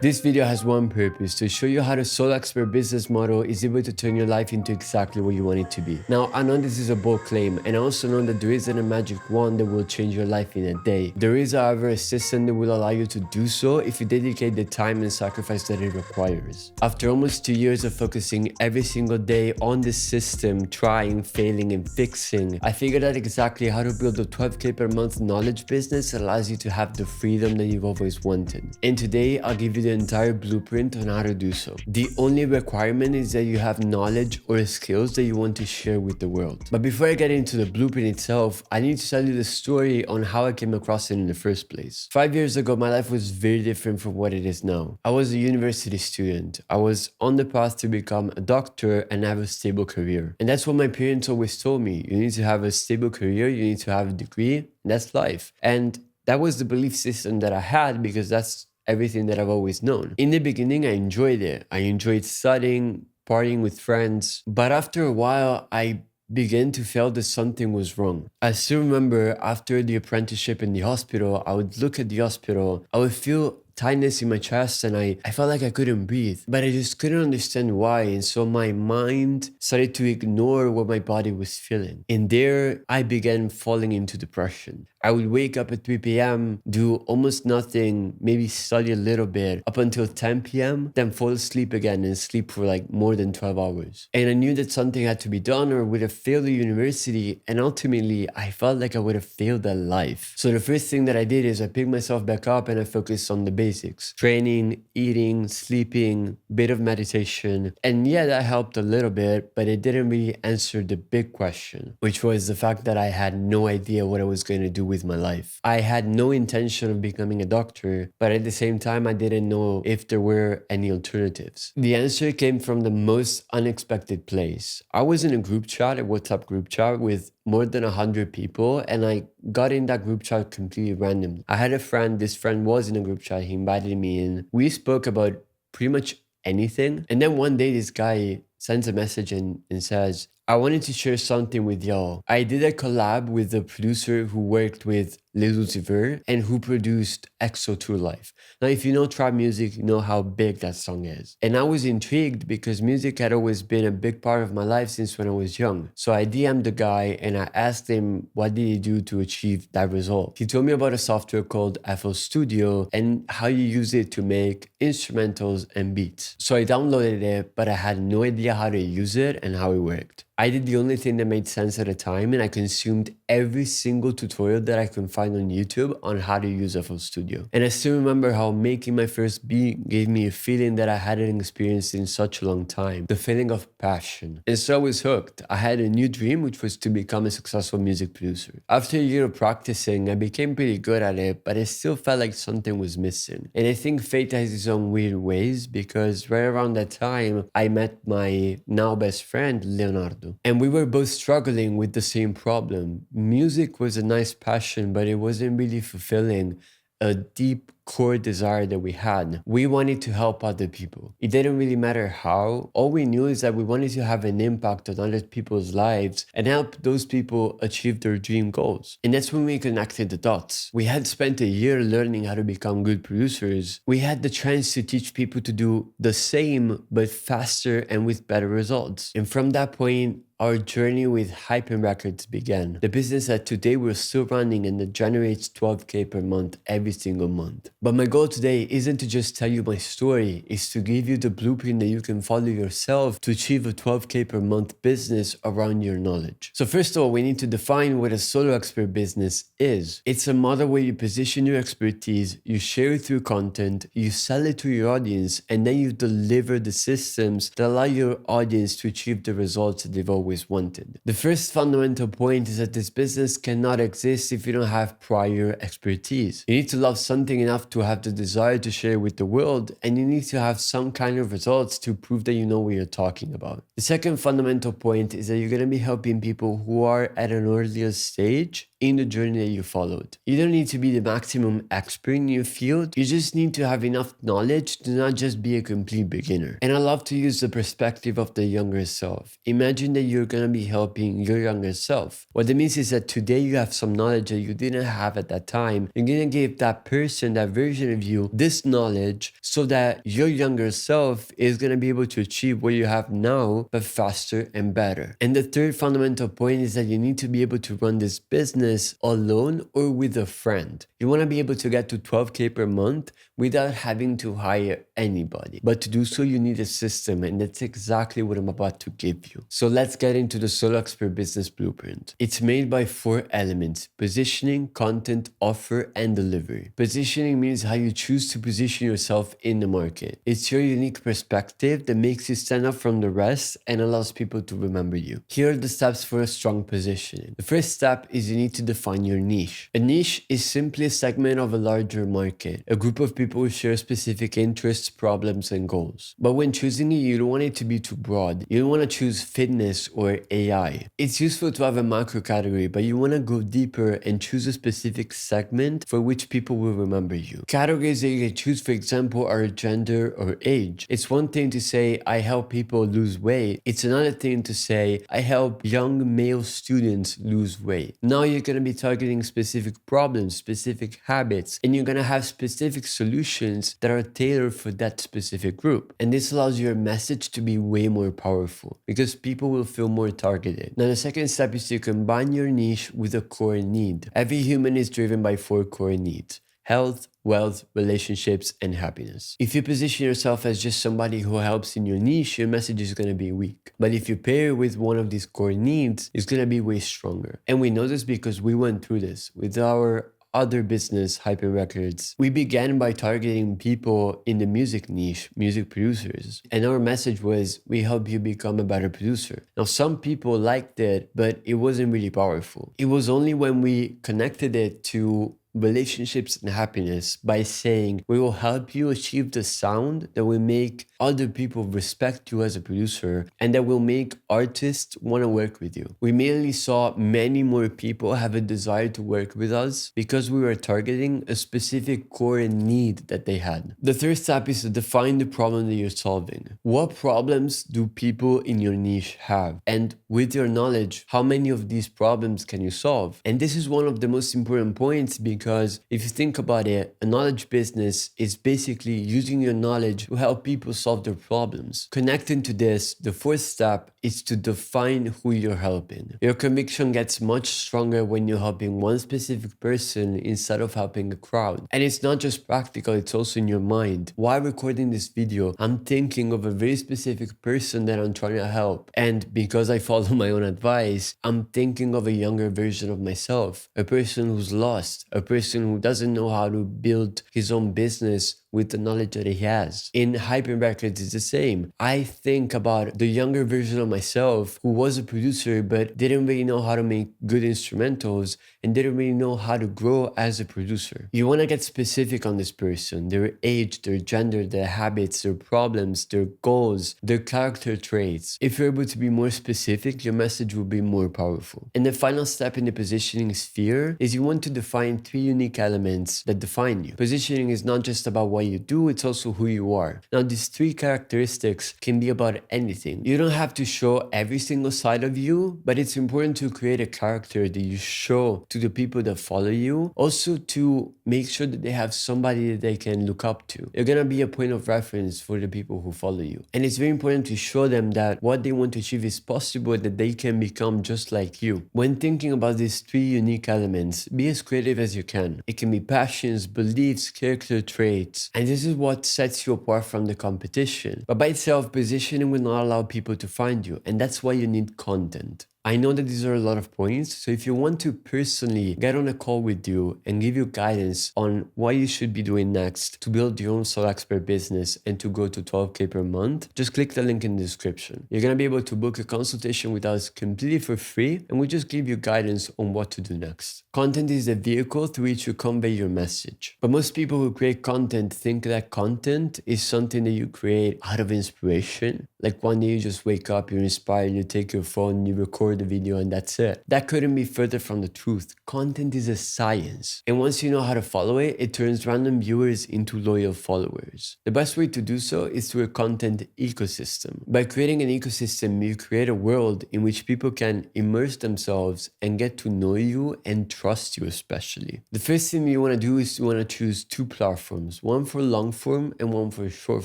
This video has one purpose: to show you how the solo expert business model is able to turn your life into exactly what you want it to be. Now, I know this is a bold claim, and I also know that there isn't a magic wand that will change your life in a day. There is, however, a system that will allow you to do so if you dedicate the time and sacrifice that it requires. After almost 2 years of focusing every single day on this system, trying, failing, and fixing, I figured out exactly how to build a 12K per month knowledge business that allows you to have the freedom that you've always wanted. And today, I'll give you the entire blueprint on how to do so. The only requirement is that you have knowledge or skills that you want to share with the world. But before I get into the blueprint itself, I need to tell you the story on how I came across it in the first place. 5 years ago, my life was very different from what it is now. I was a university student. I was on the path to become a doctor and have a stable career. And that's what my parents always told me. You need to have a stable career, you need to have a degree, and that's life. And that was the belief system that I had because that's everything that I've always known. In the beginning, I enjoyed it. I enjoyed studying, partying with friends. But after a while, I began to feel that something was wrong. I still remember after the apprenticeship in the hospital, I would look at the hospital, I would feel tightness in my chest and I felt like I couldn't breathe, but I just couldn't understand why. And so my mind started to ignore what my body was feeling. And there I began falling into depression. I would wake up at 3 p.m., do almost nothing, maybe study a little bit up until 10 p.m., then fall asleep again and sleep for like more than 12 hours. And I knew that something had to be done or I would have failed the university. And ultimately, I felt like I would have failed at life. So the first thing that I did is I picked myself back up and I focused on the basics: training, eating, sleeping, bit of meditation. And yeah, that helped a little bit, but it didn't really answer the big question, which was the fact that I had no idea what I was going to do with my life. I had no intention of becoming a doctor, but at the same time, I didn't know if there were any alternatives. The answer came from the most unexpected place. I was in a group chat, a WhatsApp group chat with more than 100 people, and I got in that group chat completely random. I had a friend, this friend was in a group chat, he invited me in. We spoke about pretty much anything. And then one day this guy sends a message and says, I wanted to share something with y'all. I did a collab with the producer who worked with Lil Uzi Vert and who produced EXO Tour Life. Now, if you know trap music, you know how big that song is. And I was intrigued because music had always been a big part of my life since when I was young. So I DM'd the guy and I asked him what did he do to achieve that result. He told me about a software called FL Studio and how you use it to make instrumentals and beats. So I downloaded it, but I had no idea how to use it and how it worked. I did the only thing that made sense at the time, and I consumed every single tutorial that I could find on YouTube on how to use FL Studio. And I still remember how making my first beat gave me a feeling that I hadn't experienced in such a long time, the feeling of passion. And so I was hooked. I had a new dream, which was to become a successful music producer. After a year of practicing, I became pretty good at it, but I still felt like something was missing. And I think fate has its own weird ways, because right around that time, I met my now best friend, Leonardo. And we were both struggling with the same problem. Music was a nice passion, but it wasn't really fulfilling a deep core desire that we had. We wanted to help other people. It didn't really matter how. All we knew is that we wanted to have an impact on other people's lives and help those people achieve their dream goals. And that's when we connected the dots. We had spent a year learning how to become good producers. We had the chance to teach people to do the same, but faster and with better results. And from that point, our journey with Hypen Records began. The business that today we're still running and that generates 12K per month every single month. But my goal today isn't to just tell you my story, it's to give you the blueprint that you can follow yourself to achieve a 12K per month business around your knowledge. So first of all, we need to define what a solo expert business is. It's a model where you position your expertise, you share it through content, you sell it to your audience, and then you deliver the systems that allow your audience to achieve the results that they've always wanted. The first fundamental point is that this business cannot exist if you don't have prior expertise. You need to love something enough to have the desire to share with the world, and you need to have some kind of results to prove that you know what you're talking about. The second fundamental point is that you're going to be helping people who are at an earlier stage in the journey that you followed. You don't need to be the maximum expert in your field. You just need to have enough knowledge to not just be a complete beginner. And I love to use the perspective of the younger self. Imagine that you're gonna be helping your younger self. What that means is that today you have some knowledge that you didn't have at that time. You're gonna give that person, that version of you, this knowledge so that your younger self is gonna be able to achieve what you have now, but faster and better. And the third fundamental point is that you need to be able to run this business alone or with a friend. You wanna be able to get to 12K per month without having to hire anybody. But to do so, you need a system, and that's exactly what I'm about to give you. So let's get into the Solo Expert Business Blueprint. It's made by 4 elements: positioning, content, offer, and delivery. Positioning means how you choose to position yourself in the market. It's your unique perspective that makes you stand out from the rest and allows people to remember you. Here are the steps for a strong positioning. The first step is you need to define your niche. A niche is simply a segment of a larger market, a group of people who share specific interests, problems, and goals. But when choosing it, you don't want it to be too broad. You don't want to choose fitness or AI. It's useful to have a macro category, but you want to go deeper and choose a specific segment for which people will remember you. Categories that you can choose, for example, are gender or age. It's one thing to say, I help people lose weight. It's another thing to say, I help young male students lose weight. Now you're going to be targeting specific problems, specific habits, and you're going to have specific solutions that are tailored for that specific group. And this allows your message to be way more powerful because people will feel more targeted. Now, the second step is to combine your niche with a core need. Every human is driven by 4 core needs: health, wealth, relationships, and happiness. If you position yourself as just somebody who helps in your niche, your message is going to be weak. But if you pair with one of these core needs, it's going to be way stronger. And we know this because we went through this with our other business, Hyphen Records. We began by targeting people in the music niche, music producers. And our message was, we help you become a better producer. Now, some people liked it, but it wasn't really powerful. It was only when we connected it to relationships and happiness by saying, we will help you achieve the sound that will make other people respect you as a producer and that will make artists want to work with you. We immediately saw many more people have a desire to work with us because we were targeting a specific core need that they had. The third step is to define the problem that you're solving. What problems do people in your niche have? And with your knowledge, how many of these problems can you solve? And this is one of the most important points because if you think about it, a knowledge business is basically using your knowledge to help people solve their problems. Connecting to this, the fourth step is to define who you're helping. Your conviction gets much stronger when you're helping one specific person instead of helping a crowd. And it's not just practical, it's also in your mind. While recording this video, I'm thinking of a very specific person that I'm trying to help. And because I follow my own advice, I'm thinking of a younger version of myself, a person who's lost, a person who doesn't know how to build his own business with the knowledge that he has. In Hyphen Records, it's the same. I think about the younger version of myself who was a producer but didn't really know how to make good instrumentals and didn't really know how to grow as a producer. You want to get specific on this person, their age, their gender, their habits, their problems, their goals, their character traits. If you're able to be more specific, your message will be more powerful. And the final step in the positioning sphere is you want to define 3 unique elements that define you. Positioning is not just about what you do, it's also who you are. Now, these 3 characteristics can be about anything. You don't have to show every single side of you, but it's important to create a character that you show to the people that follow you. Also to make sure that they have somebody that they can look up to. You're gonna be a point of reference for the people who follow you. And it's very important to show them that what they want to achieve is possible, that they can become just like you. When thinking about these 3 unique elements, be as creative as you can. It can be passions, beliefs, character traits. And this is what sets you apart from the competition. But by itself, positioning will not allow people to find you. And that's why you need content. I know that these are a lot of points, so if you want to personally get on a call with you and give you guidance on what you should be doing next to build your own solo expert business and to go to 12K per month, just click the link in the description. You're going to be able to book a consultation with us completely for free, and we just give you guidance on what to do next. Content is the vehicle through which you convey your message. But most people who create content think that content is something that you create out of inspiration Like one day you just wake up, you're inspired, you take your phone, you record the video, and that's it. That couldn't be further from the truth. Content is a science. And once you know how to follow it, it turns random viewers into loyal followers. The best way to do so is through a content ecosystem. By creating an ecosystem, you create a world in which people can immerse themselves and get to know you and trust you especially. The first thing you want to do is you want to choose two platforms, one for long form and one for short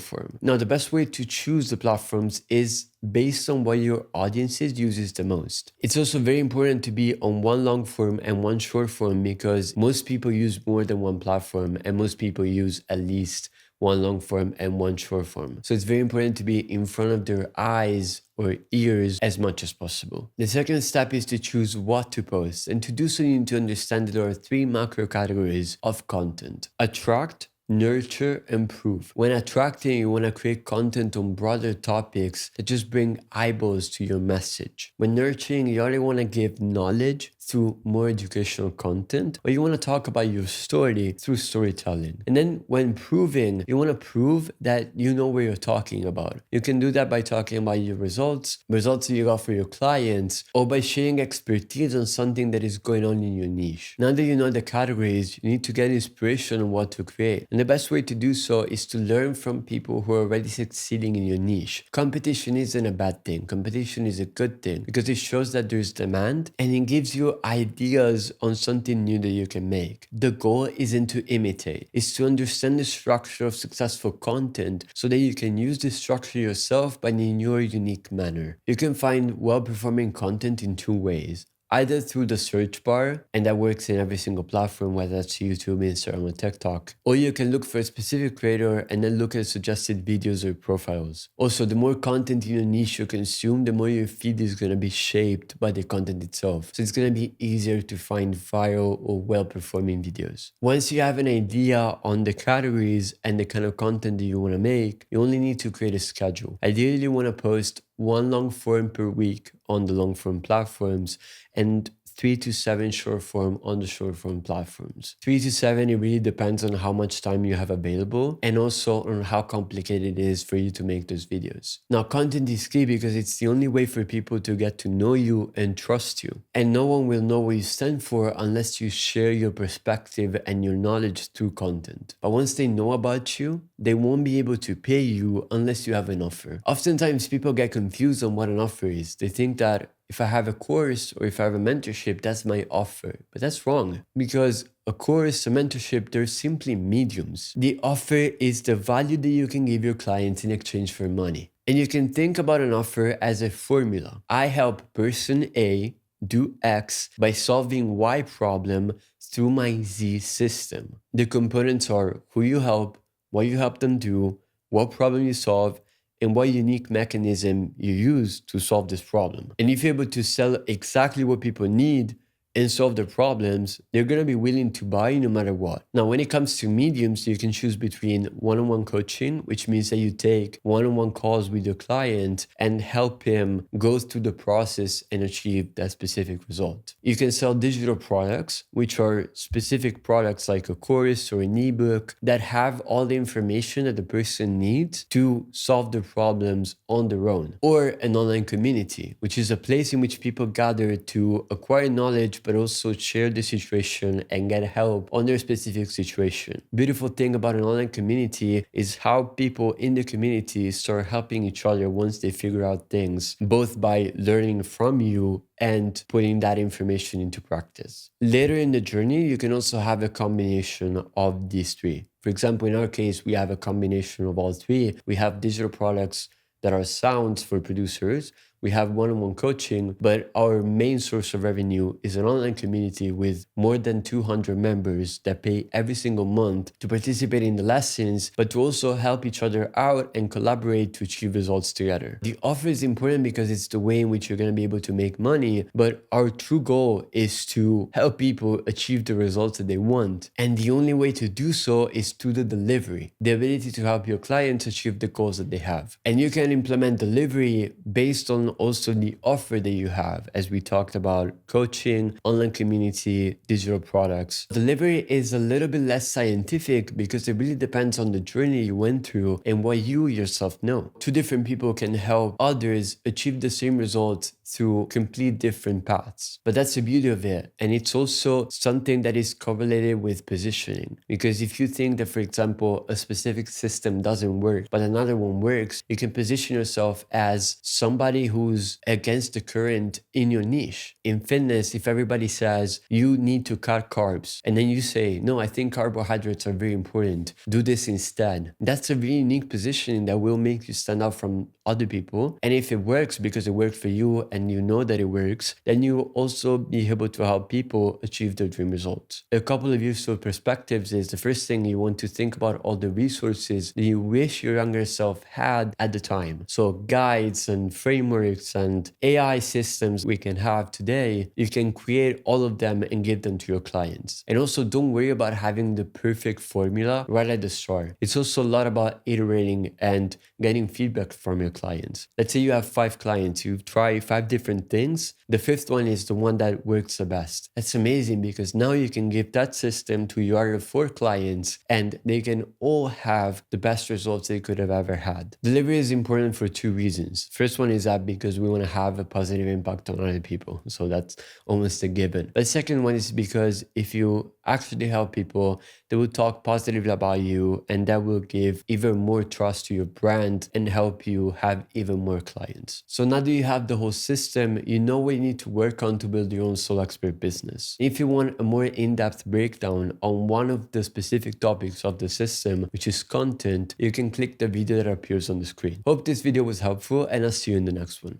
form. Now, the best way to choose the platforms is based on what your audience uses the most. It's also very important to be on one long form and one short form because most people use more than one platform and most people use at least one long form and one short form. So it's very important to be in front of their eyes or ears as much as possible. The second step is to choose what to post. And to do so, you need to understand that there are three macro categories of content: attract, nurture, and prove. When attracting, you want to create content on broader topics that just bring eyeballs to your message. When nurturing, you only want to give knowledge through more educational content, or you want to talk about your story through storytelling. And then when proving, you want to prove that you know what you're talking about. You can do that by talking about your results that you got for your clients, or by sharing expertise on something that is going on in your niche. Now that you know the categories, you need to get inspiration on what to create. And the best way to do so is to learn from people who are already succeeding in your niche. Competition isn't a bad thing. Competition is a good thing because it shows that there's demand and it gives you ideas on something new that you can make. The goal isn't to imitate, it's to understand the structure of successful content so that you can use this structure yourself but in your unique manner. You can find well-performing content in two ways. Either through the search bar, and that works in every single platform, whether that's YouTube, Instagram, or TikTok. Or you can look for a specific creator and then look at suggested videos or profiles. Also, the more content in your niche you consume, the more your feed is going to be shaped by the content itself. So it's going to be easier to find viral or well-performing videos. Once you have an idea on the categories and the kind of content that you want to make, you only need to create a schedule. Ideally, you want to post one long form per week on the long form platforms and 3 to 7 short form on the short form platforms. 3 to 7, it really depends on how much time you have available and also on how complicated it is for you to make those videos. Now, content is key because it's the only way for people to get to know you and trust you. And no one will know what you stand for unless you share your perspective and your knowledge through content. But once they know about you, they won't be able to pay you unless you have an offer. Oftentimes, people get confused on what an offer is. They think that if I have a course or if I have a mentorship, that's my offer. But that's wrong because a course, a mentorship, they're simply mediums. The offer is the value that you can give your clients in exchange for money. And you can think about an offer as a formula. I help person A do X by solving Y problem through my Z system. The components are who you help, what you help them do, what problem you solve, and what unique mechanism you use to solve this problem. And if you're able to sell exactly what people need and solve their problems, they're going to be willing to buy no matter what. Now, when it comes to mediums, you can choose between one-on-one coaching, which means that you take one-on-one calls with your client and help him go through the process and achieve that specific result. You can sell digital products, which are specific products like a course or an ebook that have all the information that the person needs to solve their problems on their own. Or an online community, which is a place in which people gather to acquire knowledge but also share the situation and get help on their specific situation. Beautiful thing about an online community is how people in the community start helping each other once they figure out things, both by learning from you and putting that information into practice. Later in the journey, you can also have a combination of these three. For example, in our case, we have a combination of all three. We have digital products that are sounds for producers. We have one-on-one coaching, but our main source of revenue is an online community with more than 200 members that pay every single month to participate in the lessons, but to also help each other out and collaborate to achieve results together. The offer is important because it's the way in which you're going to be able to make money, but our true goal is to help people achieve the results that they want. And the only way to do so is through the delivery, the ability to help your clients achieve the goals that they have. And you can implement delivery based on also the offer that you have, as we talked about coaching, online community, digital products. Delivery is a little bit less scientific because it really depends on the journey you went through and what you yourself know. Two different people can help others achieve the same results through complete different paths. But that's the beauty of it. And it's also something that is correlated with positioning. Because if you think that, for example, a specific system doesn't work, but another one works, you can position yourself as somebody who's against the current in your niche. In fitness, if everybody says you need to cut carbs, and then you say, no, I think carbohydrates are very important, do this instead. That's a very unique positioning that will make you stand out from other people. And if it works because it worked for you and you know that it works, then you will also be able to help people achieve their dream results. A couple of useful perspectives is the first thing you want to think about all the resources that you wish your younger self had at the time. So guides and frameworks and AI systems we can have today, you can create all of them and give them to your clients. And also don't worry about having the perfect formula right at the start. It's also a lot about iterating and getting feedback from your clients. Let's say you have 5 clients, you've tried 5 different things. The 5th one is the one that works the best. That's amazing because now you can give that system to your other 4 clients and they can all have the best results they could have ever had. Delivery is important for 2 reasons. First one is that because we want to have a positive impact on other people. So that's almost a given. But the second one is because if you actually help people, they will talk positively about you and that will give even more trust to your brand and help you have even more clients. So now that you have the whole system, you know what you need to work on to build your own Solo Expert business. If you want a more in-depth breakdown on one of the specific topics of the system, which is content, you can click the video that appears on the screen. Hope this video was helpful and I'll see you in the next one.